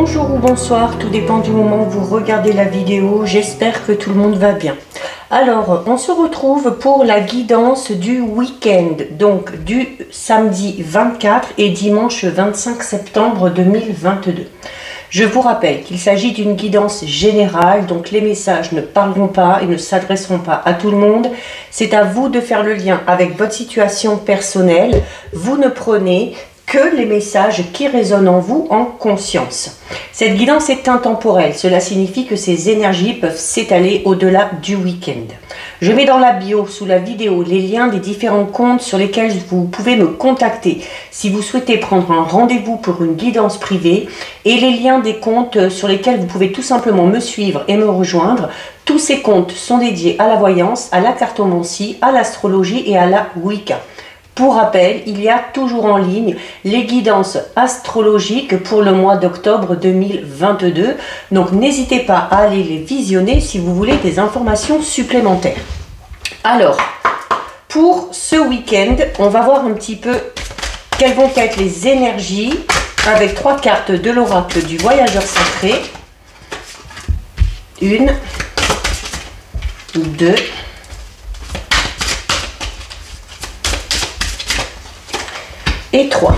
Bonjour ou bonsoir, tout dépend du moment où vous regardez la vidéo. J'espère que tout le monde va bien. Alors, on se retrouve pour la guidance du week-end, donc du samedi 24 et dimanche 25 septembre 2022. Je vous rappelle qu'il s'agit d'une guidance générale, donc les messages ne parleront pas et ne s'adresseront pas à tout le monde. C'est à vous de faire le lien avec votre situation personnelle. Vous ne prenez que les messages qui résonnent en vous en conscience. Cette guidance est intemporelle, cela signifie que ces énergies peuvent s'étaler au-delà du week-end. Je mets dans la bio, sous la vidéo, les liens des différents comptes sur lesquels vous pouvez me contacter si vous souhaitez prendre un rendez-vous pour une guidance privée et les liens des comptes sur lesquels vous pouvez tout simplement me suivre et me rejoindre. Tous ces comptes sont dédiés à la voyance, à la cartomancie, à l'astrologie et à la Wicca. Pour rappel, il y a toujours en ligne les guidances astrologiques pour le mois d'octobre 2022. Donc n'hésitez pas à aller les visionner si vous voulez des informations supplémentaires. Alors, pour ce week-end, on va voir un petit peu quelles vont être les énergies avec 3 cartes de l'oracle du voyageur sacré. 1, 2, et 3.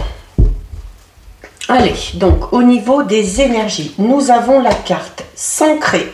Allez, donc au niveau des énergies, nous avons la carte s'ancrer,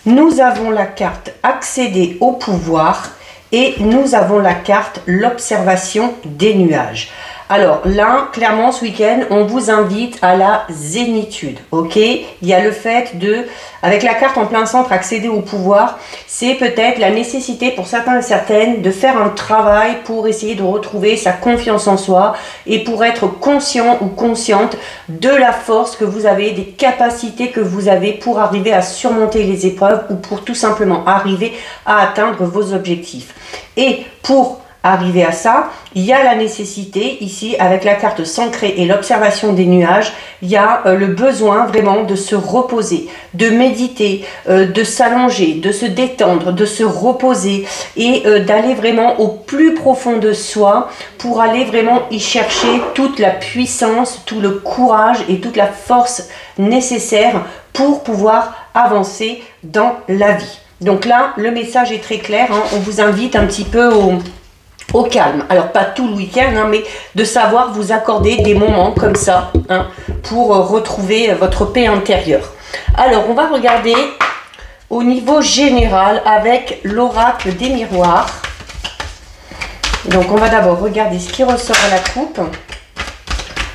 nous avons la carte accéder au pouvoir et nous avons la carte l'observation des nuages. Alors là, clairement, ce week-end, on vous invite à la zénitude, ok? Il y a le fait de, avec la carte en plein centre, accéder au pouvoir, c'est peut-être la nécessité pour certains et certaines de faire un travail pour essayer de retrouver sa confiance en soi et pour être conscient ou consciente de la force que vous avez, des capacités que vous avez pour arriver à surmonter les épreuves ou pour tout simplement arriver à atteindre vos objectifs. Et pour arriver à ça, il y a la nécessité ici avec la carte s'ancrer et l'observation des nuages, il y a le besoin vraiment de se reposer, de méditer, de s'allonger, de se détendre, de se reposer et d'aller vraiment au plus profond de soi pour aller vraiment y chercher toute la puissance, tout le courage et toute la force nécessaire pour pouvoir avancer dans la vie. Donc là, le message est très clair, hein, on vous invite un petit peu au calme. Alors pas tout le week-end, hein, mais de savoir vous accorder des moments comme ça hein, pour retrouver votre paix intérieure. Alors on va regarder au niveau général avec l'oracle des miroirs. Donc on va d'abord regarder ce qui ressort à la coupe.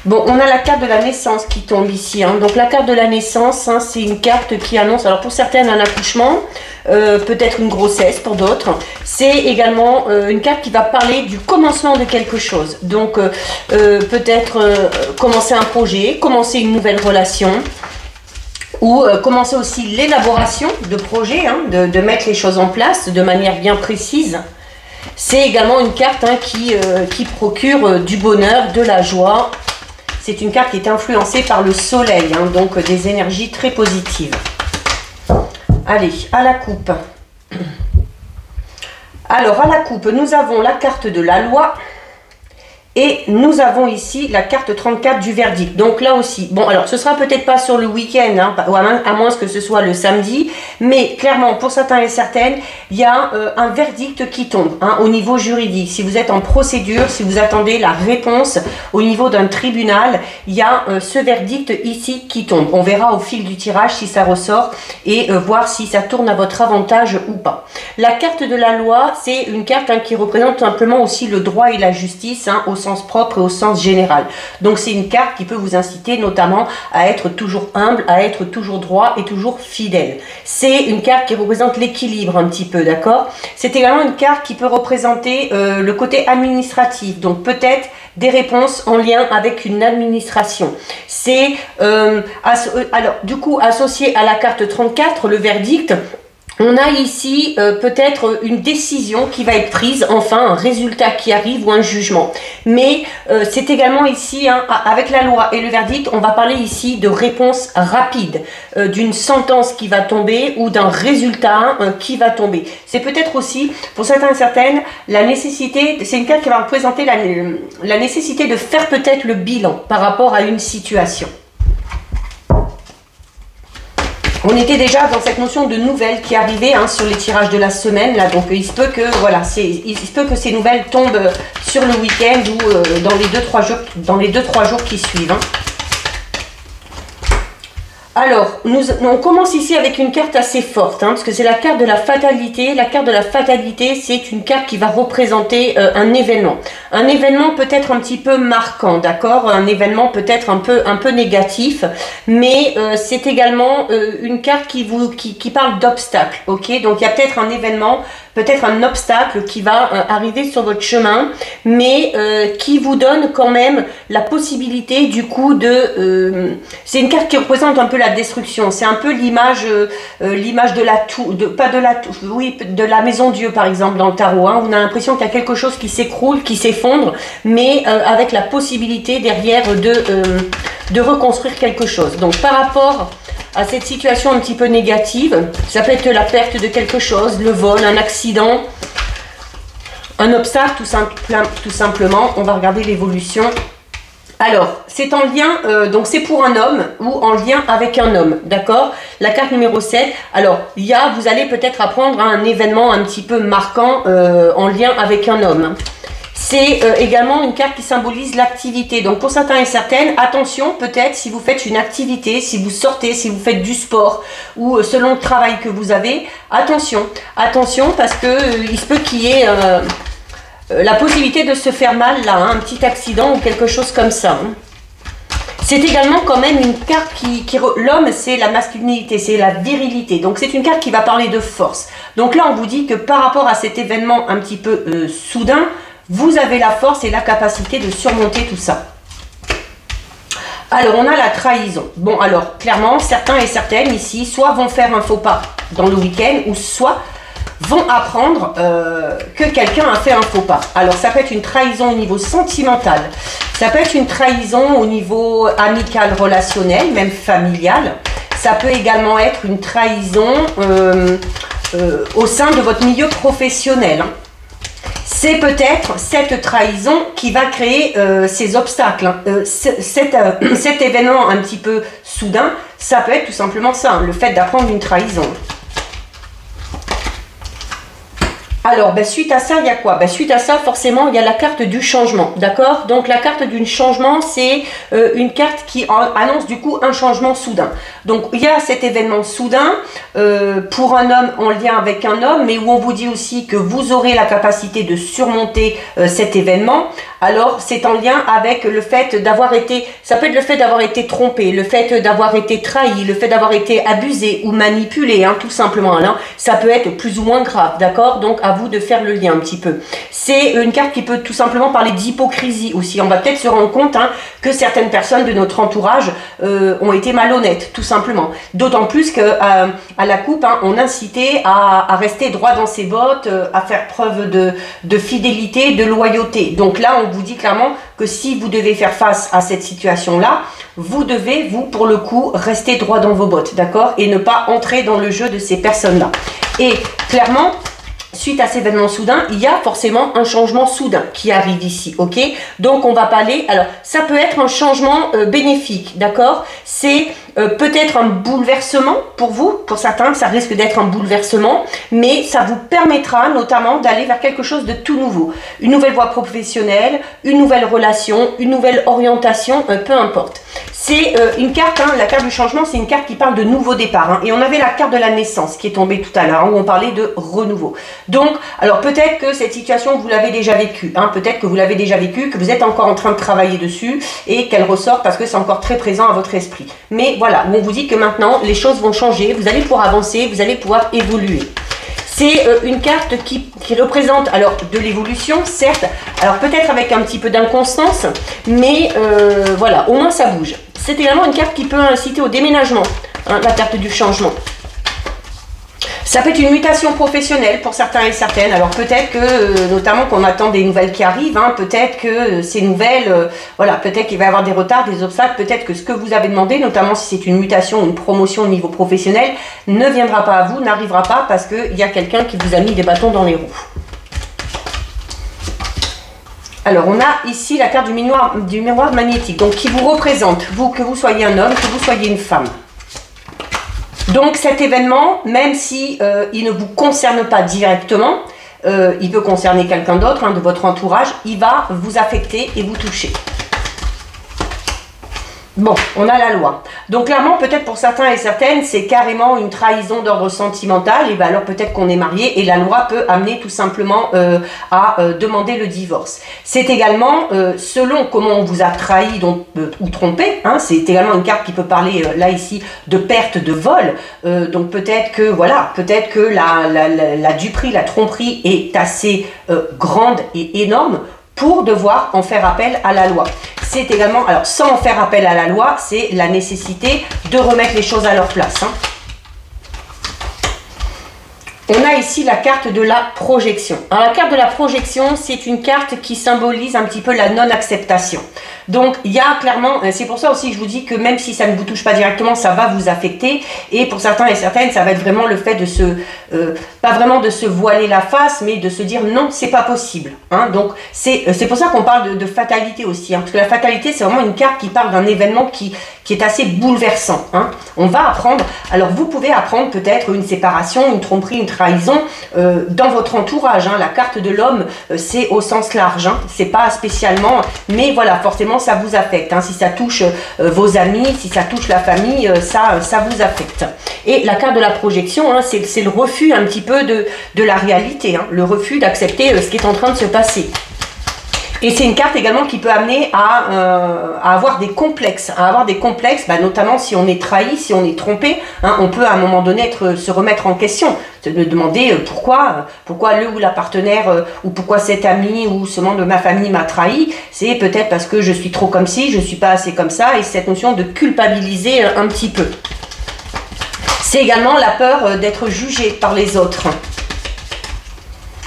Bon, on a la carte de la naissance qui tombe ici. Hein. Donc la carte de la naissance, hein, c'est une carte qui annonce, alors pour certaines un accouchement, peut-être une grossesse pour d'autres. C'est également une carte qui va parler du commencement de quelque chose. Donc peut-être commencer un projet, commencer une nouvelle relation ou commencer aussi l'élaboration de projets, hein, de mettre les choses en place de manière bien précise. C'est également une carte hein, qui procure du bonheur, de la joie. C'est une carte qui est influencée par le soleil, hein, donc des énergies très positives. Allez, à la coupe. Alors, à la coupe, nous avons la carte de la loi et nous avons ici la carte 34 du verdict. Donc là aussi, bon, alors ce sera peut-être pas sur le week-end, hein, à moins que ce soit le samedi, mais clairement, pour certains et certaines, il y a un verdict qui tombe hein, au niveau juridique. Si vous êtes en procédure, si vous attendez la réponse au niveau d'un tribunal, il y a ce verdict ici qui tombe. On verra au fil du tirage si ça ressort et voir si ça tourne à votre avantage ou pas. La carte de la loi, c'est une carte hein, qui représente simplement aussi le droit et la justice hein, au sens propre et au sens général. Donc c'est une carte qui peut vous inciter notamment à être toujours humble, à être toujours droit et toujours fidèle. C'est une carte qui représente l'équilibre un petit peu, d'accord? C'est également une carte qui peut représenter le côté administratif, donc peut-être des réponses en lien avec une administration. C'est alors du coup associé à la carte 34, le verdict. On a ici peut-être une décision qui va être prise, enfin un résultat qui arrive ou un jugement. Mais c'est également ici, hein, avec la loi et le verdict, on va parler ici de réponse rapide, d'une sentence qui va tomber ou d'un résultat qui va tomber. C'est peut-être aussi, pour certains et certaines, la nécessité, c'est une carte qui va représenter la nécessité de faire peut-être le bilan par rapport à une situation. On était déjà dans cette notion de nouvelles qui arrivait hein, sur les tirages de la semaine. Là, donc il se peut que voilà, il se peut que ces nouvelles tombent sur le week-end ou dans les 2-3 jours qui suivent. Hein. Alors, on commence ici avec une carte assez forte, hein, parce que c'est la carte de la fatalité. La carte de la fatalité, c'est une carte qui va représenter un événement. Un événement peut-être un petit peu marquant, d'accord? Un événement peut-être un peu négatif, mais c'est également une carte qui parle d'obstacle, ok? Donc, il y a peut-être un événement, peut-être un obstacle qui va arriver sur votre chemin, mais qui vous donne quand même la possibilité du coup de... c'est une carte qui représente un peu la destruction, c'est un peu l'image de la tour, de la maison Dieu par exemple dans le tarot. Hein. On a l'impression qu'il y a quelque chose qui s'écroule, qui s'effondre, mais avec la possibilité derrière de reconstruire quelque chose. Donc par rapport à cette situation un petit peu négative, ça peut être la perte de quelque chose, le vol, un accident, un obstacle tout simplement. On va regarder l'évolution. Alors, c'est en lien, donc c'est pour un homme ou en lien avec un homme, d'accord? La carte numéro 7, alors, vous allez peut-être apprendre à un événement un petit peu marquant en lien avec un homme. C'est également une carte qui symbolise l'activité. Donc pour certains et certaines, attention peut-être si vous faites une activité, si vous sortez, si vous faites du sport ou selon le travail que vous avez, attention. Attention parce que il se peut qu'il y ait la possibilité de se faire mal là, hein, un petit accident ou quelque chose comme ça. Hein. C'est également quand même une carte l'homme c'est la masculinité, c'est la virilité. Donc c'est une carte qui va parler de force. Donc là on vous dit que par rapport à cet événement un petit peu soudain, vous avez la force et la capacité de surmonter tout ça. Alors, on a la trahison. Bon, alors, clairement, certains et certaines ici, soit vont faire un faux pas dans le week-end, ou soit vont apprendre que quelqu'un a fait un faux pas. Alors, ça peut être une trahison au niveau sentimental. Ça peut être une trahison au niveau amical, relationnel, même familial. Ça peut également être une trahison au sein de votre milieu professionnel. Hein. C'est peut-être cette trahison qui va créer ces obstacles. Hein. Cet événement un petit peu soudain, ça peut être tout simplement ça, hein, le fait d'apprendre une trahison. Alors, suite à ça, il y a quoi? Suite à ça, forcément, il y a la carte du changement, d'accord? Donc, la carte du changement, c'est une carte qui annonce du coup un changement soudain. Donc, il y a cet événement soudain pour un homme en lien avec un homme, mais où on vous dit aussi que vous aurez la capacité de surmonter cet événement. Alors, c'est en lien avec le fait d'avoir été, ça peut être le fait d'avoir été trompé, le fait d'avoir été trahi, le fait d'avoir été abusé ou manipulé, hein, tout simplement. Hein. Ça peut être plus ou moins grave, d'accord? Donc, à vous de faire le lien un petit peu. C'est une carte qui peut tout simplement parler d'hypocrisie aussi. On va peut-être se rendre compte hein, que certaines personnes de notre entourage ont été malhonnêtes, tout simplement. D'autant plus qu'à la coupe, hein, on incitait à rester droit dans ses bottes, à faire preuve de fidélité, de loyauté. Donc là, on vous dit clairement que si vous devez faire face à cette situation-là, vous devez, pour le coup, rester droit dans vos bottes, d'accord? Et ne pas entrer dans le jeu de ces personnes-là. Et clairement, suite à cet événement soudain, il y a forcément un changement soudain qui arrive ici, ok? Donc, on va parler, alors, ça peut être un changement bénéfique, d'accord? C'est peut-être un bouleversement pour vous, pour certains, ça risque d'être un bouleversement, mais ça vous permettra notamment d'aller vers quelque chose de tout nouveau. Une nouvelle voie professionnelle, une nouvelle relation, une nouvelle orientation, peu importe. C'est une carte, hein, la carte du changement, c'est une carte qui parle de nouveau départ. Hein, et on avait la carte de la naissance qui est tombée tout à l'heure, hein, où on parlait de renouveau. Donc, alors peut-être que cette situation, vous l'avez déjà vécue. Hein, peut-être que vous l'avez déjà vécue, que vous êtes encore en train de travailler dessus et qu'elle ressort parce que c'est encore très présent à votre esprit. Mais voilà, on vous dit que maintenant, les choses vont changer, vous allez pouvoir avancer, vous allez pouvoir évoluer. C'est une carte qui représente alors de l'évolution, certes, alors peut-être avec un petit peu d'inconstance, mais voilà, au moins ça bouge. C'est également une carte qui peut inciter au déménagement, hein, la carte du changement. Ça peut être une mutation professionnelle pour certains et certaines. Alors peut-être que, notamment qu'on attend des nouvelles qui arrivent, hein, peut-être que ces nouvelles, voilà, peut-être qu'il va y avoir des retards, des obstacles, peut-être que ce que vous avez demandé, notamment si c'est une mutation ou une promotion au niveau professionnel, ne viendra pas à vous, n'arrivera pas parce qu'il y a quelqu'un qui vous a mis des bâtons dans les roues. Alors, on a ici la carte du miroir magnétique, donc qui vous représente, vous, que vous soyez un homme, que vous soyez une femme. Donc cet événement, même si il ne vous concerne pas directement, il peut concerner quelqu'un d'autre, de votre entourage, il va vous affecter et vous toucher. Bon, on a la loi. Donc clairement, peut-être pour certains et certaines, c'est carrément une trahison d'ordre sentimental. Et bien alors peut-être qu'on est marié et la loi peut amener tout simplement à demander le divorce. C'est également, selon comment on vous a trahi donc, ou trompé, c'est également une carte qui peut parler là ici de perte, de vol. Donc peut-être que voilà, peut-être que la duperie, la tromperie est assez grande et énorme pour devoir en faire appel à la loi. C'est également, alors sans en faire appel à la loi, c'est la nécessité de remettre les choses à leur place. On a ici la carte de la projection. Alors la carte de la projection, c'est une carte qui symbolise un petit peu la non-acceptation. Donc il y a clairement, c'est pour ça aussi que je vous dis que même si ça ne vous touche pas directement, ça va vous affecter. Et pour certains et certaines, ça va être vraiment le fait de se, pas vraiment de se voiler la face, mais de se dire non, c'est pas possible. Donc c'est pour ça qu'on parle de fatalité aussi. Parce que la fatalité, c'est vraiment une carte qui parle d'un événement qui est assez bouleversant. On va apprendre, alors vous pouvez apprendre peut-être une séparation, une tromperie, une trahison dans votre entourage. La carte de l'homme, c'est au sens large. C'est pas spécialement, mais voilà, forcément ça vous affecte. Si ça touche vos amis, si ça touche la famille, ça vous affecte. Et la carte de la projection, c'est le refus un petit peu de la réalité, le refus d'accepter ce qui est en train de se passer. Et c'est une carte également qui peut amener à avoir des complexes, notamment si on est trahi, si on est trompé, on peut à un moment donné se remettre en question, se demander pourquoi le ou la partenaire ou pourquoi cet ami ou ce membre de ma famille m'a trahi. C'est peut-être parce que je suis trop comme ci, je suis pas assez comme ça, et cette notion de culpabiliser un petit peu. C'est également la peur d'être jugé par les autres,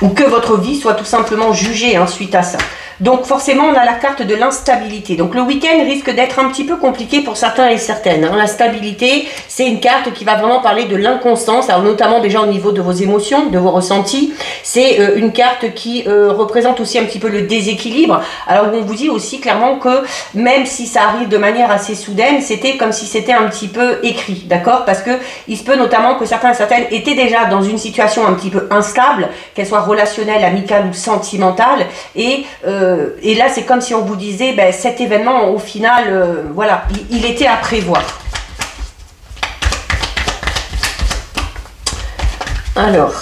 ou que votre vie soit tout simplement jugée suite à ça. Donc forcément, on a la carte de l'instabilité. Donc le week-end risque d'être un petit peu compliqué pour certains et certaines. La stabilité, c'est une carte qui va vraiment parler de l'inconstance, alors notamment déjà au niveau de vos émotions, de vos ressentis. C'est une carte qui représente aussi un petit peu le déséquilibre. Alors on vous dit aussi clairement que même si ça arrive de manière assez soudaine, c'était comme si c'était un petit peu écrit, d'accord? Parce que il se peut notamment que certains et certaines étaient déjà dans une situation un petit peu instable, qu'elle soit relationnelle, amicale ou sentimentale, et là, c'est comme si on vous disait, cet événement, au final, voilà, il était à prévoir. Alors,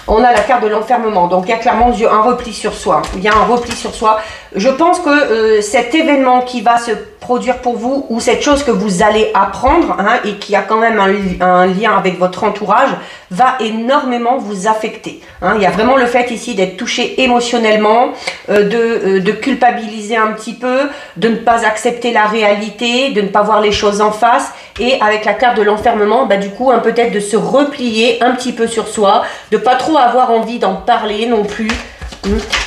on a la carte de l'enfermement. Donc, il y a clairement un repli sur soi. Il y a un repli sur soi. Je pense que cet événement qui va se produire pour vous, ou cette chose que vous allez apprendre, et qui a quand même un lien avec votre entourage, va énormément vous affecter. Il y a vraiment le fait ici d'être touché émotionnellement, de culpabiliser un petit peu, de ne pas accepter la réalité, de ne pas voir les choses en face, et avec la carte de l'enfermement, du coup, peut-être de se replier un petit peu sur soi, de pas trop avoir envie d'en parler non plus.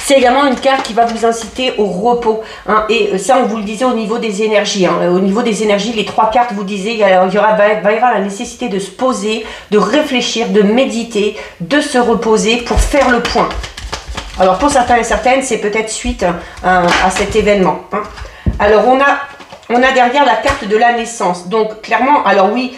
C'est également une carte qui va vous inciter au repos. Et ça, on vous le disait au niveau des énergies. Au niveau des énergies, les trois cartes vous disaient qu'il va y avoir la nécessité de se poser, de réfléchir, de méditer, de se reposer pour faire le point. Alors pour certains et certaines, c'est peut-être suite à cet événement. Alors on a derrière la carte de la naissance. Donc clairement, alors oui,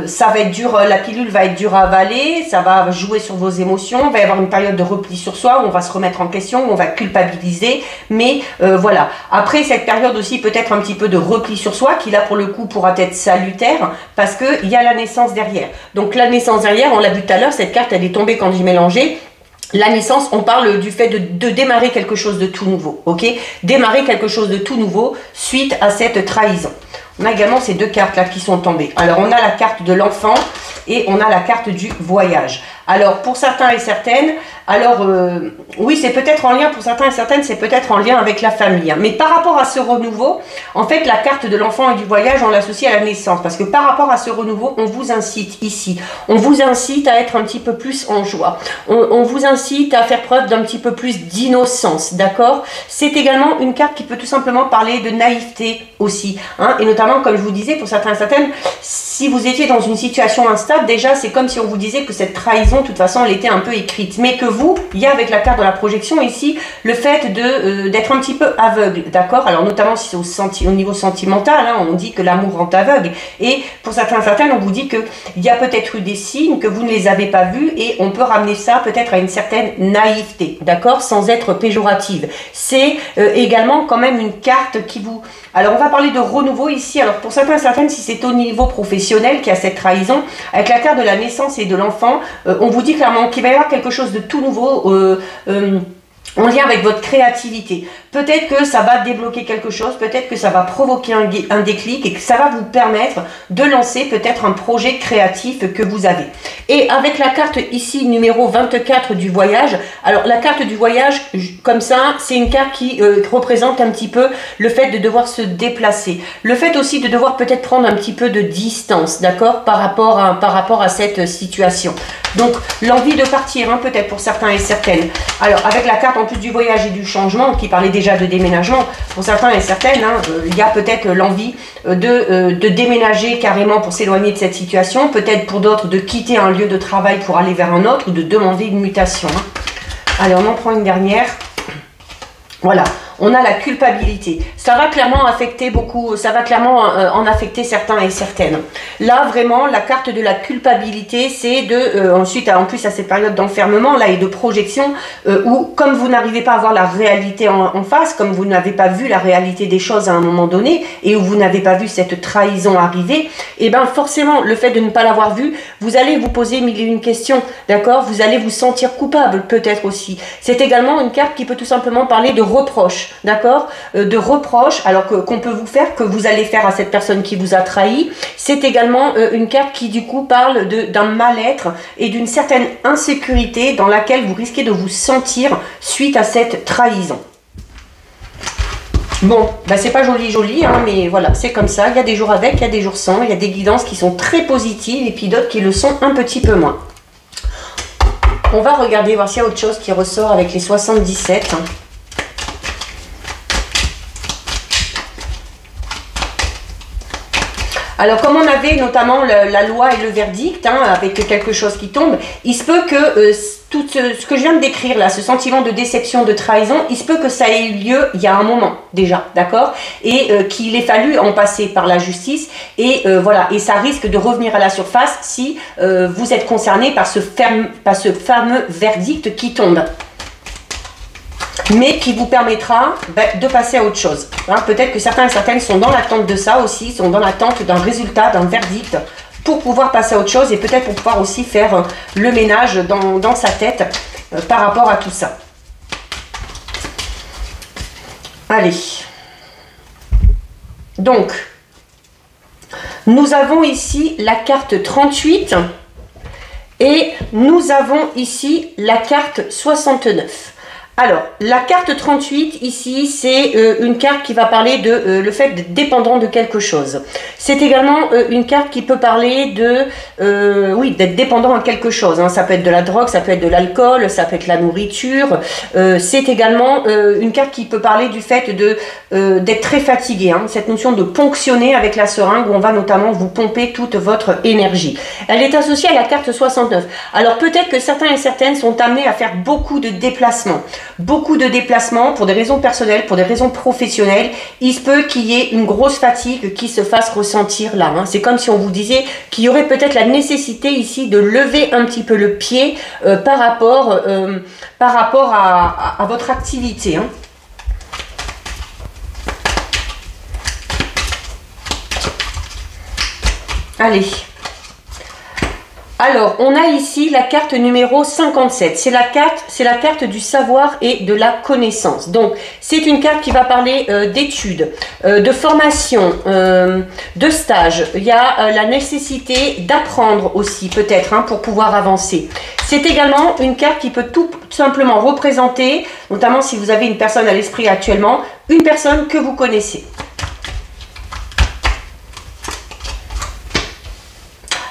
ça va être dur, la pilule va être dure à avaler, ça va jouer sur vos émotions, il va y avoir une période de repli sur soi où on va se remettre en question, où on va culpabiliser, mais voilà. Après cette période aussi peut-être un petit peu de repli sur soi, qui là pour le coup pourra être salutaire, parce qu'il y a la naissance derrière. Donc la naissance derrière, on l'a vu tout à l'heure, cette carte elle est tombée quand j'ai mélangé. La naissance, on parle du fait de démarrer quelque chose de tout nouveau, ok? Démarrer quelque chose de tout nouveau suite à cette trahison. On a également ces deux cartes là qui sont tombées. Alors on a la carte de l'enfant et on a la carte du voyage. Alors pour certains et certaines, alors oui, c'est peut-être en lien, pour certains et certaines, c'est peut-être en lien avec la famille. Mais par rapport à ce renouveau, en fait la carte de l'enfant et du voyage, on l'associe à la naissance. Parce que par rapport à ce renouveau, on vous incite ici. On vous incite à être un petit peu plus en joie. On vous incite à faire preuve d'un petit peu plus d'innocence, d'accord? C'est également une carte qui peut tout simplement parler de naïveté aussi. Et notamment vraiment, comme je vous disais, pour certains et certaines, si vous étiez dans une situation instable, déjà, c'est comme si on vous disait que cette trahison, de toute façon, elle était un peu écrite. Mais que vous, il y a avec la carte de la projection ici, le fait d'être un petit peu aveugle, d'accord? Alors, notamment si c'est au niveau sentimental, hein, on dit que l'amour rend aveugle. Et pour certains et certaines, on vous dit qu'il y a peut-être eu des signes que vous ne les avez pas vus et on peut ramener ça peut-être à une certaine naïveté, d'accord? Sans être péjorative. C'est également quand même une carte qui vous... Alors, on va parler de renouveau ici. Alors, pour certains et certaines, si c'est au niveau professionnel qu'il y a cette trahison, avec la carte de la naissance et de l'enfant, on vous dit clairement qu'il va y avoir quelque chose de tout nouveau en lien avec votre créativité. Peut-être que ça va débloquer quelque chose, peut-être que ça va provoquer un déclic et que ça va vous permettre de lancer peut-être un projet créatif que vous avez. Et avec la carte ici, numéro 24 du voyage, alors la carte du voyage, comme ça, c'est une carte qui représente un petit peu le fait de devoir se déplacer. Le fait aussi de devoir peut-être prendre un petit peu de distance, d'accord, par rapport à cette situation. Donc, l'envie de partir, hein, peut-être pour certains et certaines. Alors, avec la carte en plus du voyage et du changement, qui parlait déjà de déménagement, pour certains et certaines, hein, il y a peut-être l'envie de déménager carrément pour s'éloigner de cette situation, peut-être pour d'autres de quitter un lieu de travail pour aller vers un autre ou de demander une mutation. Hein. Allez, on en prend une dernière. Voilà, on a la culpabilité. Ça va clairement affecter beaucoup, ça va clairement en affecter certains et certaines. Là, vraiment, la carte de la culpabilité, c'est de, ensuite, en plus à cette période d'enfermement là et de projection, où comme vous n'arrivez pas à voir la réalité en face, comme vous n'avez pas vu la réalité des choses à un moment donné, et où vous n'avez pas vu cette trahison arriver, et bien forcément, le fait de ne pas l'avoir vu, vous allez vous poser mille et une questions, d'accord? Vous allez vous sentir coupable, peut-être aussi. C'est également une carte qui peut tout simplement parler de reproches, d'accord, de reproches, alors qu'on peut vous faire, que vous allez faire à cette personne qui vous a trahi. C'est également une carte qui du coup parle d'un mal-être et d'une certaine insécurité dans laquelle vous risquez de vous sentir suite à cette trahison. Bon, bah c'est pas joli, hein, mais voilà, c'est comme ça. Il y a des jours avec, il y a des jours sans, il y a des guidances qui sont très positives et puis d'autres qui le sont un petit peu moins. On va regarder, voir s'il y a autre chose qui ressort avec les 77. Alors, comme on avait notamment la loi et le verdict, hein, avec quelque chose qui tombe, il se peut que tout ce que je viens de décrire là, ce sentiment de déception, de trahison, il se peut que ça ait eu lieu il y a un moment déjà, d'accord? Et qu'il ait fallu en passer par la justice et voilà, et ça risque de revenir à la surface si vous êtes concerné par ce fameux verdict qui tombe. Mais qui vous permettra de passer à autre chose. Hein, peut-être que certains et certaines sont dans l'attente de ça aussi, sont dans l'attente d'un résultat, d'un verdict, pour pouvoir passer à autre chose et peut-être pour pouvoir aussi faire le ménage dans sa tête par rapport à tout ça. Allez. Donc, nous avons ici la carte 38 et nous avons ici la carte 69. Alors, la carte 38, ici, c'est une carte qui va parler de le fait d'être dépendant de quelque chose. C'est également une carte qui peut parler de, oui, d'être dépendant à quelque chose. Hein. Ça peut être de la drogue, ça peut être de l'alcool, ça peut être la nourriture. C'est également une carte qui peut parler du fait d'être très fatigué. Hein. Cette notion de ponctionner avec la seringue, où on va notamment vous pomper toute votre énergie. Elle est associée à la carte 69. Alors, peut-être que certains et certaines sont amenés à faire beaucoup de déplacements. Beaucoup de déplacements pour des raisons personnelles, pour des raisons professionnelles. Il se peut qu'il y ait une grosse fatigue qui se fasse ressentir là. Hein. C'est comme si on vous disait qu'il y aurait peut-être la nécessité ici de lever un petit peu le pied par rapport à votre activité. Hein. Allez. Alors, on a ici la carte numéro 57. C'est la carte du savoir et de la connaissance. Donc, c'est une carte qui va parler d'études, de formation, de stage. Il y a la nécessité d'apprendre aussi, peut-être, hein, pour pouvoir avancer. C'est également une carte qui peut tout simplement représenter, notamment si vous avez une personne à l'esprit actuellement, une personne que vous connaissez.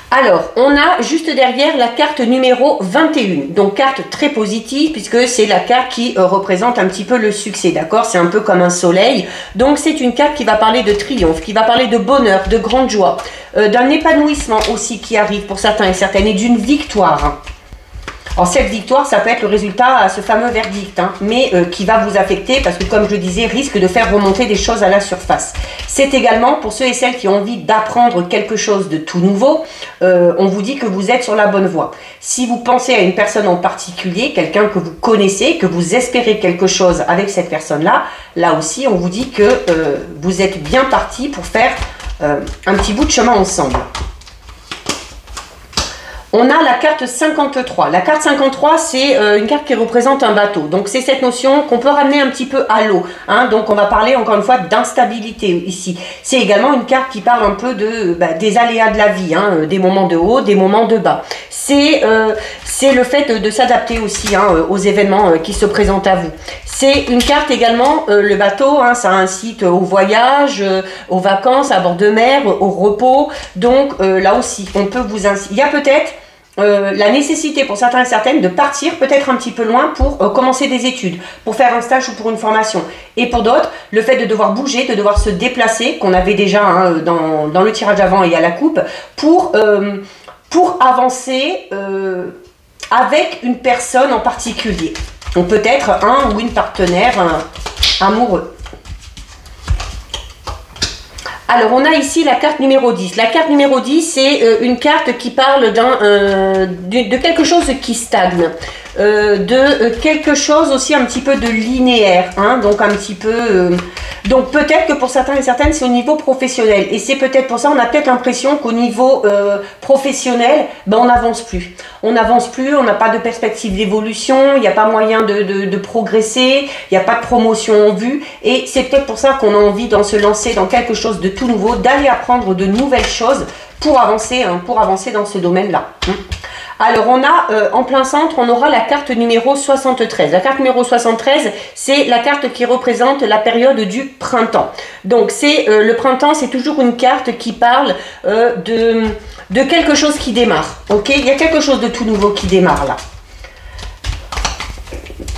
Alors, on a juste derrière la carte numéro 21. Donc, carte très positive puisque c'est la carte qui représente un petit peu le succès, d'accord? C'est un peu comme un soleil. Donc, c'est une carte qui va parler de triomphe, qui va parler de bonheur, de grande joie, d'un épanouissement aussi qui arrive pour certains et certaines et d'une victoire. Alors cette victoire, ça peut être le résultat à ce fameux verdict, hein, mais qui va vous affecter parce que, comme je le disais, risque de faire remonter des choses à la surface. C'est également pour ceux et celles qui ont envie d'apprendre quelque chose de tout nouveau, on vous dit que vous êtes sur la bonne voie. Si vous pensez à une personne en particulier, quelqu'un que vous connaissez, que vous espérez quelque chose avec cette personne-là, là aussi, on vous dit que vous êtes bien parti pour faire un petit bout de chemin ensemble. On a la carte 53. La carte 53, c'est une carte qui représente un bateau. Donc, c'est cette notion qu'on peut ramener un petit peu à l'eau. Hein. Donc, on va parler encore une fois d'instabilité ici. C'est également une carte qui parle un peu de, des aléas de la vie, hein, des moments de haut, des moments de bas. C'est le fait de s'adapter aussi hein, aux événements qui se présentent à vous. C'est une carte également, le bateau, hein, ça incite au voyage, aux vacances, à bord de mer, au repos. Donc, là aussi, on peut vous inciter. Il y a peut-être la nécessité pour certains et certaines de partir peut-être un petit peu loin pour commencer des études, pour faire un stage ou pour une formation. Et pour d'autres, le fait de devoir bouger, de devoir se déplacer, qu'on avait déjà hein, dans le tirage avant et à la coupe, pour avancer avec une personne en particulier. Donc peut-être un ou une partenaire amoureux. Alors, on a ici la carte numéro 10. La carte numéro 10, c'est une carte qui parle de quelque chose qui stagne, de quelque chose aussi un petit peu de linéaire, hein, donc un petit peu... donc peut-être que pour certains et certaines, c'est au niveau professionnel. Et c'est peut-être pour ça, on a peut-être l'impression qu'au niveau professionnel, ben, on n'avance plus. On n'avance plus, on n'a pas de perspective d'évolution, il n'y a pas moyen de progresser, il n'y a pas de promotion en vue. Et c'est peut-être pour ça qu'on a envie de se lancer dans quelque chose de tout nouveau, d'aller apprendre de nouvelles choses pour avancer dans ce domaine-là. Alors, on a en plein centre, on aura la carte numéro 73. La carte numéro 73, c'est la carte qui représente la période du printemps. Donc, c'est le printemps, c'est toujours une carte qui parle de quelque chose qui démarre. Ok, il y a quelque chose de tout nouveau qui démarre là.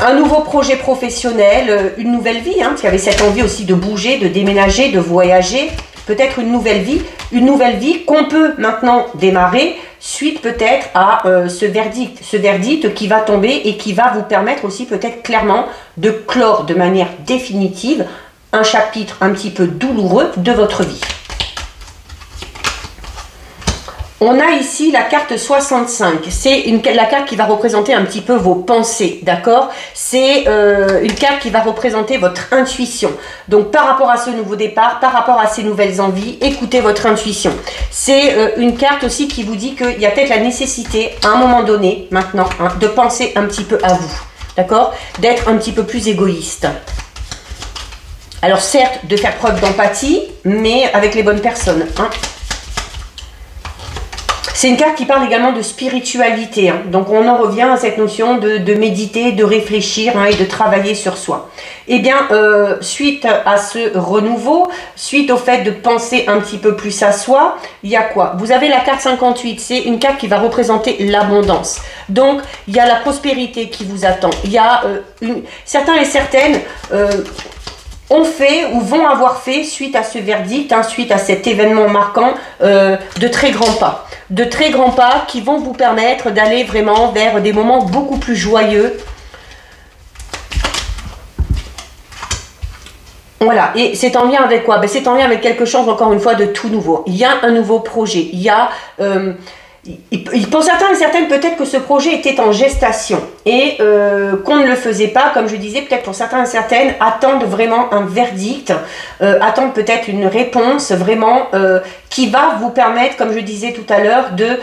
Un nouveau projet professionnel, une nouvelle vie, hein, parce qu'il y avait cette envie aussi de bouger, de déménager, de voyager. Peut-être une nouvelle vie qu'on peut maintenant démarrer suite peut-être à ce verdict qui va tomber et qui va vous permettre aussi peut-être clairement de clore de manière définitive un chapitre un petit peu douloureux de votre vie. On a ici la carte 65, c'est la carte qui va représenter un petit peu vos pensées, d'accord? C'est une carte qui va représenter votre intuition. Donc par rapport à ce nouveau départ, par rapport à ces nouvelles envies, écoutez votre intuition. C'est une carte aussi qui vous dit qu'il y a peut-être la nécessité, à un moment donné, maintenant, hein, de penser un petit peu à vous, d'accord? D'être un petit peu plus égoïste. Alors certes, de faire preuve d'empathie, mais avec les bonnes personnes, hein. C'est une carte qui parle également de spiritualité, hein. Donc on en revient à cette notion de méditer, de réfléchir hein, et de travailler sur soi. Eh bien, suite à ce renouveau, suite au fait de penser un petit peu plus à soi, il y a quoi? Vous avez la carte 58, c'est une carte qui va représenter l'abondance. Donc, il y a la prospérité qui vous attend. Il y a certains et certaines... ont fait ou vont avoir fait, suite à ce verdict, hein, suite à cet événement marquant, de très grands pas. De très grands pas qui vont vous permettre d'aller vraiment vers des moments beaucoup plus joyeux. Voilà, et c'est en lien avec quoi? Ben, c'est en lien avec quelque chose, encore une fois, de tout nouveau. Il y a un nouveau projet, il y a... pour certains et certaines, peut-être que ce projet était en gestation et qu'on ne le faisait pas, comme je disais, peut-être pour certains et certaines, attendent vraiment un verdict, attendent peut-être une réponse vraiment qui va vous permettre, comme je disais tout à l'heure, de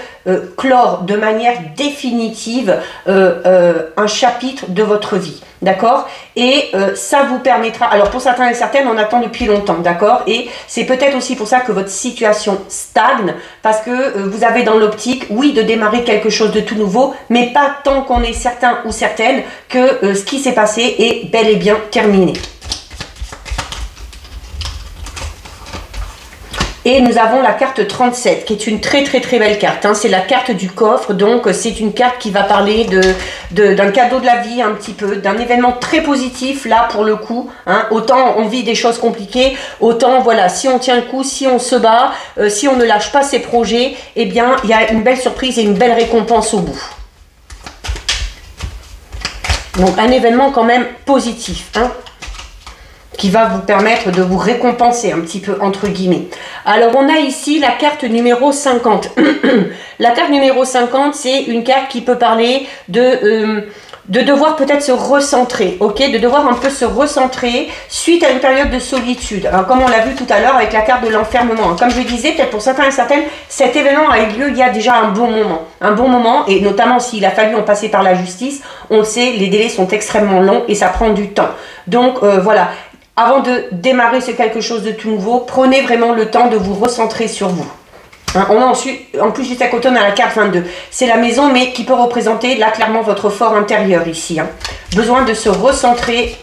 clore de manière définitive un chapitre de votre vie. D'accord? Et ça vous permettra, alors pour certains et certaines, on attend depuis longtemps, d'accord? Et c'est peut-être aussi pour ça que votre situation stagne, parce que vous avez dans l'optique, oui, de démarrer quelque chose de tout nouveau, mais pas tant qu'on est certain ou certaine que ce qui s'est passé est bel et bien terminé. Et nous avons la carte 37, qui est une très belle carte. Hein. C'est la carte du coffre, donc c'est une carte qui va parler d'un cadeau de la vie un petit peu, d'un événement très positif, là pour le coup. Hein. Autant on vit des choses compliquées, autant voilà, si on tient le coup, si on se bat, si on ne lâche pas ses projets, eh bien il y a une belle surprise et une belle récompense au bout. Donc un événement quand même positif, hein, qui va vous permettre de vous récompenser un petit peu, entre guillemets. Alors, on a ici la carte numéro 50. La carte numéro 50, c'est une carte qui peut parler de devoir peut-être se recentrer, ok? De devoir un peu se recentrer suite à une période de solitude. Alors, comme on l'a vu tout à l'heure avec la carte de l'enfermement. Comme je disais, peut-être pour certains et certaines, cet événement a eu lieu il y a déjà un bon moment. Un bon moment, et notamment s'il a fallu en passer par la justice, on le sait, les délais sont extrêmement longs et ça prend du temps. Donc, voilà. Avant de démarrer ce quelque chose de tout nouveau, prenez vraiment le temps de vous recentrer sur vous. Hein, on a ensuite, en plus juste à côté, on a la carte 22. C'est la maison, mais qui peut représenter là clairement votre fort intérieur ici. Hein. Besoin de se recentrer.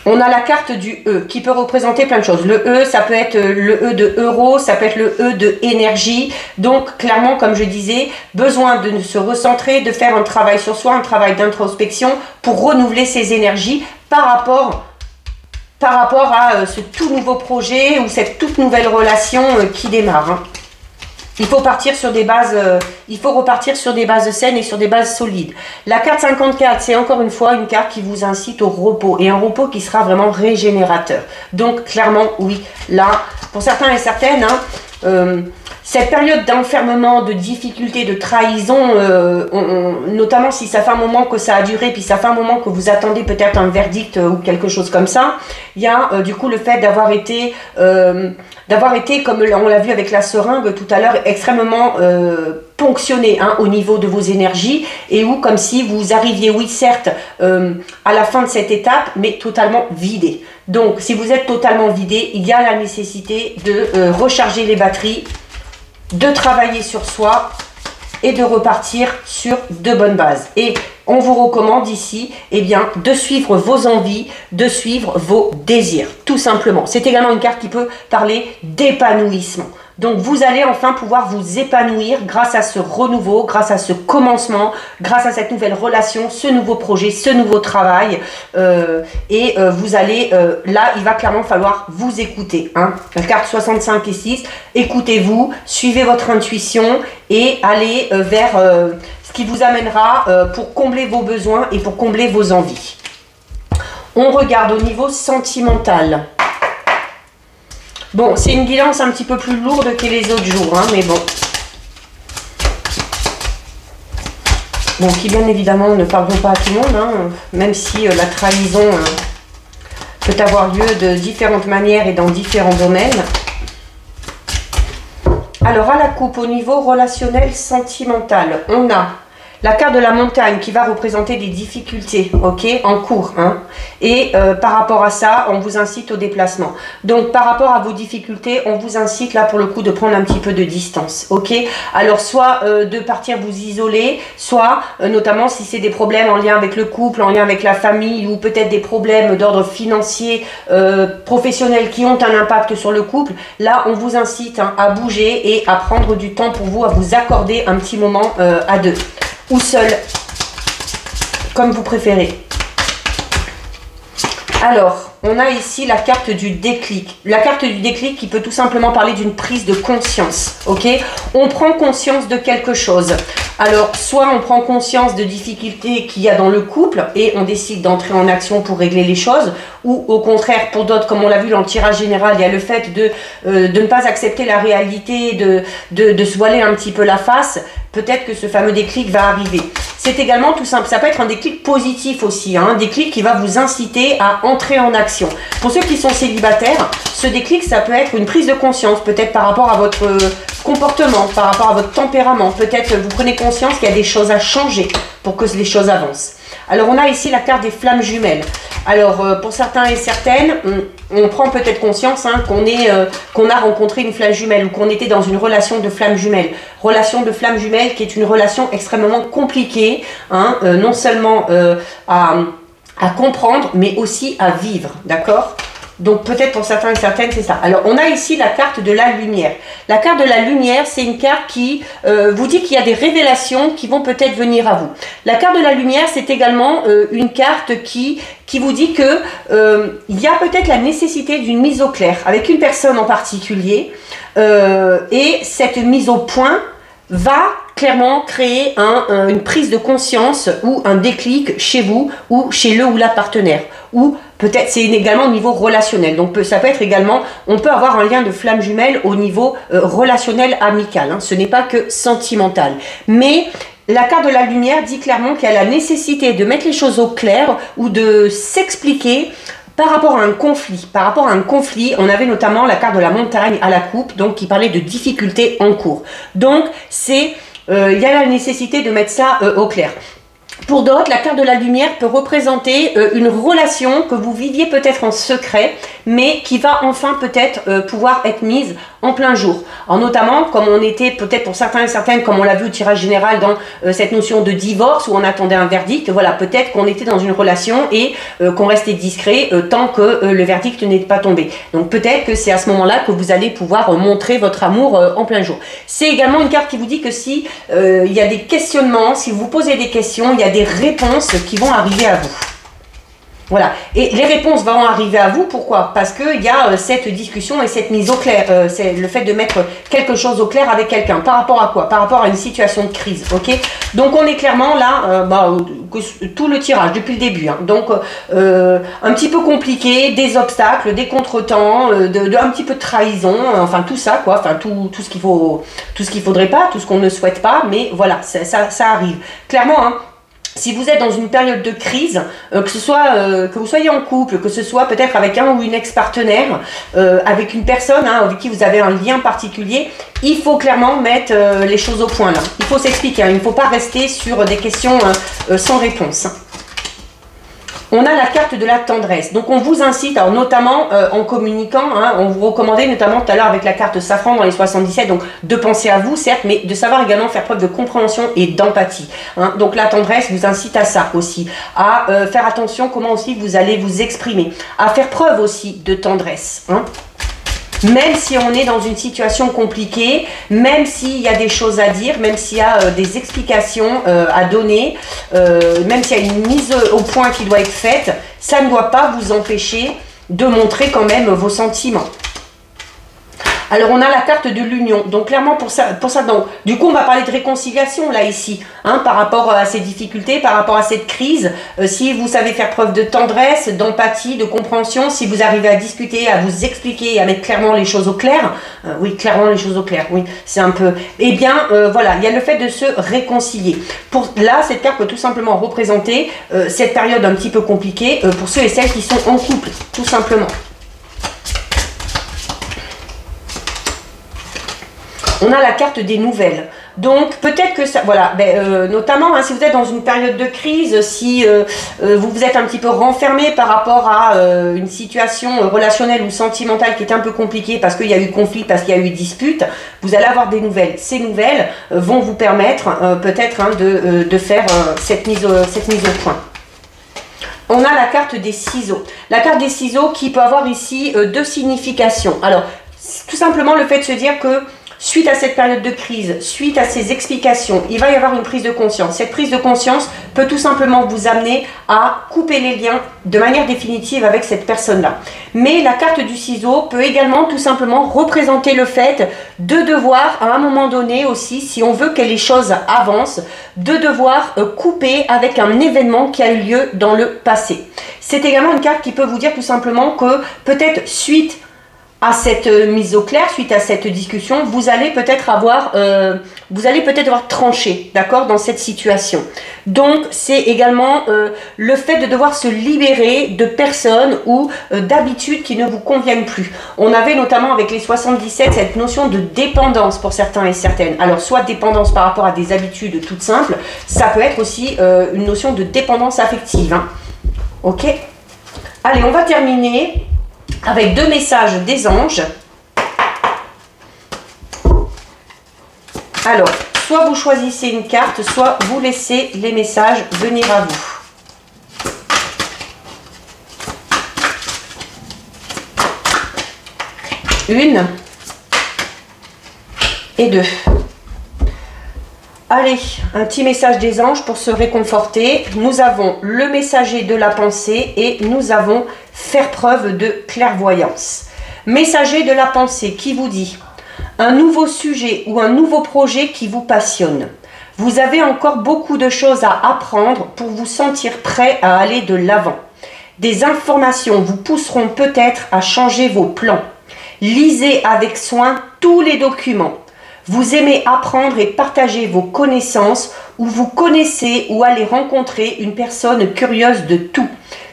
On a la carte du E qui peut représenter plein de choses. Le E, ça peut être le E de euro, ça peut être le E de énergie. Donc, clairement, comme je disais, besoin de se recentrer, de faire un travail sur soi, un travail d'introspection pour renouveler ses énergies par rapport à ce tout nouveau projet ou cette toute nouvelle relation qui démarre. Hein. Il faut partir sur des bases, il faut repartir sur des bases saines et sur des bases solides. La carte 54, c'est encore une fois une carte qui vous incite au repos et un repos qui sera vraiment régénérateur. Donc clairement, oui, là, pour certains et certaines, hein, cette période d'enfermement, de difficulté, de trahison, notamment si ça fait un moment que ça a duré, puis ça fait un moment que vous attendez peut-être un verdict ou quelque chose comme ça, il y a du coup le fait d'avoir été, comme on l'a vu avec la seringue tout à l'heure, extrêmement ponctionné hein, au niveau de vos énergies, et où comme si vous arriviez, oui certes, à la fin de cette étape, mais totalement vidé. Donc si vous êtes totalement vidé, il y a la nécessité de recharger les batteries, de travailler sur soi et de repartir sur de bonnes bases. Et on vous recommande ici eh bien, de suivre vos envies, de suivre vos désirs, tout simplement. C'est également une carte qui peut parler d'épanouissement. Donc vous allez enfin pouvoir vous épanouir grâce à ce renouveau, grâce à ce commencement, grâce à cette nouvelle relation, ce nouveau projet, ce nouveau travail. Vous allez, là il va clairement falloir vous écouter. Hein. La carte 65 et 6, écoutez-vous, suivez votre intuition et allez vers ce qui vous amènera pour combler vos besoins et pour combler vos envies. On regarde au niveau sentimental. Bon, c'est une guidance un petit peu plus lourde que les autres jours, hein, mais bon. Bon, qui bien évidemment ne parleront pas à tout le monde, hein, même si la trahison peut avoir lieu de différentes manières et dans différents domaines. Alors, à la coupe, au niveau relationnel sentimental, on a la carte de la montagne qui va représenter des difficultés, ok, en cours. Hein, et par rapport à ça, on vous incite au déplacement. Donc, par rapport à vos difficultés, on vous incite là pour le coup de prendre un petit peu de distance, ok. Alors, soit de partir vous isoler, soit notamment si c'est des problèmes en lien avec le couple, en lien avec la famille, ou peut-être des problèmes d'ordre financier, professionnel qui ont un impact sur le couple. Là, on vous incite hein, à bouger et à prendre du temps pour vous, à vous accorder un petit moment à deux. Ou seul, comme vous préférez. Alors, on a ici la carte du déclic. La carte du déclic qui peut tout simplement parler d'une prise de conscience, ok? On prend conscience de quelque chose. Alors, soit on prend conscience de difficultés qu'il y a dans le couple et on décide d'entrer en action pour régler les choses, ou au contraire, pour d'autres, comme on l'a vu dans le tirage général, il y a le fait de ne pas accepter la réalité, de se voiler un petit peu la face. Peut-être que ce fameux déclic va arriver. C'est également tout simple, ça peut être un déclic positif aussi, hein, un déclic qui va vous inciter à entrer en action. Pour ceux qui sont célibataires, ce déclic, ça peut être une prise de conscience, peut-être par rapport à votre comportement, par rapport à votre tempérament. Peut-être vous prenez conscience qu'il y a des choses à changer pour que les choses avancent. Alors, on a ici la carte des flammes jumelles. Alors, pour certains et certaines, on prend peut-être conscience hein, qu'on a rencontré une flamme jumelle ou qu'on était dans une relation de flamme jumelle. Relation de flamme jumelle qui est une relation extrêmement compliquée, hein, non seulement à comprendre, mais aussi à vivre, d'accord? Donc peut-être pour certains et certaines, c'est ça. Alors on a ici la carte de la lumière. La carte de la lumière, c'est une carte qui vous dit qu'il y a des révélations qui vont peut-être venir à vous. La carte de la lumière, c'est également une carte qui vous dit que il y a peut-être la nécessité d'une mise au clair avec une personne en particulier. Et cette mise au point va clairement créer une prise de conscience ou un déclic chez vous ou chez le ou la partenaire. Ou peut-être c'est également au niveau relationnel. Donc ça peut être également, on peut avoir un lien de flamme jumelle au niveau relationnel amical. Hein. Ce n'est pas que sentimental. Mais la carte de la lumière dit clairement qu'il y a la nécessité de mettre les choses au clair ou de s'expliquer par rapport à un conflit. Par rapport à un conflit, on avait notamment la carte de la montagne à la coupe, donc qui parlait de difficultés en cours. Donc c'est il y a la nécessité de mettre ça au clair. Pour d'autres, la carte de la lumière peut représenter une relation que vous viviez peut-être en secret, mais qui va enfin peut-être pouvoir être mise en plein jour. Alors notamment, comme on était peut-être pour certains et certaines, comme on l'a vu au tirage général dans cette notion de divorce où on attendait un verdict, voilà, peut-être qu'on était dans une relation et qu'on restait discret tant que le verdict n'est pas tombé. Donc peut-être que c'est à ce moment-là que vous allez pouvoir montrer votre amour en plein jour. C'est également une carte qui vous dit que si il y a des questionnements, si vous posez des questions, il y a des réponses qui vont arriver à vous. Voilà, et les réponses vont arriver à vous, pourquoi? Parce qu'il y a cette discussion et cette mise au clair, c'est le fait de mettre quelque chose au clair avec quelqu'un. Par rapport à quoi? Par rapport à une situation de crise, ok? Donc on est clairement là, tout le tirage depuis le début, hein. Donc un petit peu compliqué, des obstacles, des contretemps, un petit peu de trahison, enfin tout ça quoi, enfin tout ce qu'il faudrait pas, tout ce qu'on ne souhaite pas, mais voilà, ça arrive. Clairement, hein. Si vous êtes dans une période de crise, que vous soyez en couple, que ce soit peut-être avec un ou une ex-partenaire, avec une personne avec qui vous avez un lien particulier, il faut clairement mettre les choses au point là. Il faut s'expliquer, hein, il ne faut pas rester sur des questions sans réponse. On a la carte de la tendresse. Donc on vous incite, alors notamment en communiquant, hein, on vous recommandait notamment tout à l'heure avec la carte safran dans les 77, donc de penser à vous certes, mais de savoir également faire preuve de compréhension et d'empathie. Hein. Donc la tendresse vous incite à ça aussi, à faire attention comment aussi vous allez vous exprimer, à faire preuve aussi de tendresse. Hein. Même si on est dans une situation compliquée, même s'il y a des choses à dire, même s'il y a des explications à donner, même s'il y a une mise au point qui doit être faite, ça ne doit pas vous empêcher de montrer quand même vos sentiments. Alors on a la carte de l'union, donc clairement pour ça donc, du coup on va parler de réconciliation là ici, hein, par rapport à ces difficultés, par rapport à cette crise, si vous savez faire preuve de tendresse, d'empathie, de compréhension, si vous arrivez à discuter, à vous expliquer, à mettre clairement les choses au clair, oui clairement les choses au clair, oui c'est un peu, eh bien voilà, il y a le fait de se réconcilier. Là cette carte peut tout simplement représenter cette période un petit peu compliquée pour ceux et celles qui sont en couple, tout simplement. On a la carte des nouvelles. Donc peut-être que ça, voilà, notamment hein, si vous êtes dans une période de crise, si vous vous êtes un petit peu renfermé par rapport à une situation relationnelle ou sentimentale qui est un peu compliquée parce qu'il y a eu conflit, parce qu'il y a eu dispute, vous allez avoir des nouvelles. Ces nouvelles vont vous permettre peut-être hein, de faire cette mise au point. On a la carte des ciseaux. La carte des ciseaux qui peut avoir ici deux significations. Alors, tout simplement le fait de se dire que suite à cette période de crise, suite à ces explications, il va y avoir une prise de conscience. Cette prise de conscience peut tout simplement vous amener à couper les liens de manière définitive avec cette personne-là. Mais la carte du ciseau peut également tout simplement représenter le fait de devoir, à un moment donné aussi, si on veut que les choses avancent, de devoir couper avec un événement qui a eu lieu dans le passé. C'est également une carte qui peut vous dire tout simplement que peut-être suite à cette mise au clair, suite à cette discussion, vous allez peut-être avoir tranché, d'accord, dans cette situation. Donc, c'est également le fait de devoir se libérer de personnes ou d'habitudes qui ne vous conviennent plus. On avait notamment avec les 77 cette notion de dépendance pour certains et certaines. Alors, soit dépendance par rapport à des habitudes toutes simples, ça peut être aussi une notion de dépendance affective. Hein. Ok ? Allez, on va terminer avec deux messages des anges. Alors, soit vous choisissez une carte, soit vous laissez les messages venir à vous. 1 et 2. Allez, un petit message des anges pour se réconforter. Nous avons le messager de la pensée et nous avons faire preuve de clairvoyance. Messager de la pensée qui vous dit un nouveau sujet ou un nouveau projet qui vous passionne. Vous avez encore beaucoup de choses à apprendre pour vous sentir prêt à aller de l'avant. Des informations vous pousseront peut-être à changer vos plans. Lisez avec soin tous les documents. Vous aimez apprendre et partager vos connaissances ou vous connaissez ou allez rencontrer une personne curieuse de tout.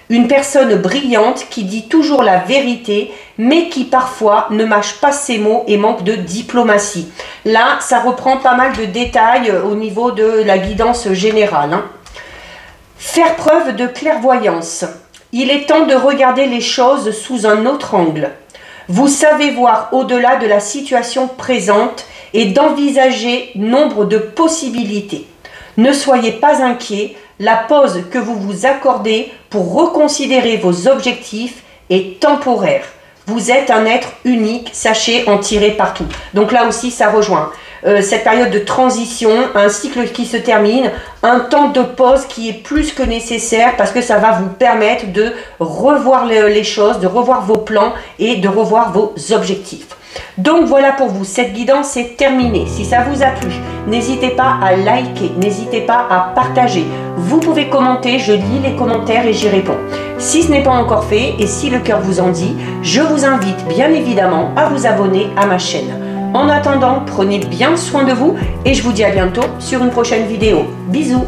Une personne brillante qui dit toujours la vérité mais qui parfois ne mâche pas ses mots et manque de diplomatie. Là, ça reprend pas mal de détails au niveau de la guidance générale. Faire preuve de clairvoyance. Il est temps de regarder les choses sous un autre angle. Vous savez voir au-delà de la situation présente et d'envisager nombre de possibilités. Ne soyez pas inquiet, la pause que vous vous accordez pour reconsidérer vos objectifs est temporaire. Vous êtes un être unique, sachez en tirer partout. Donc là aussi, ça rejoint cette période de transition, un cycle qui se termine, un temps de pause qui est plus que nécessaire parce que ça va vous permettre de revoir les choses, de revoir vos plans et de revoir vos objectifs. Donc voilà pour vous, cette guidance est terminée. Si ça vous a plu, n'hésitez pas à liker, n'hésitez pas à partager. Vous pouvez commenter, je lis les commentaires et j'y réponds. Si ce n'est pas encore fait et si le cœur vous en dit, je vous invite bien évidemment à vous abonner à ma chaîne. En attendant, prenez bien soin de vous et je vous dis à bientôt sur une prochaine vidéo. Bisous!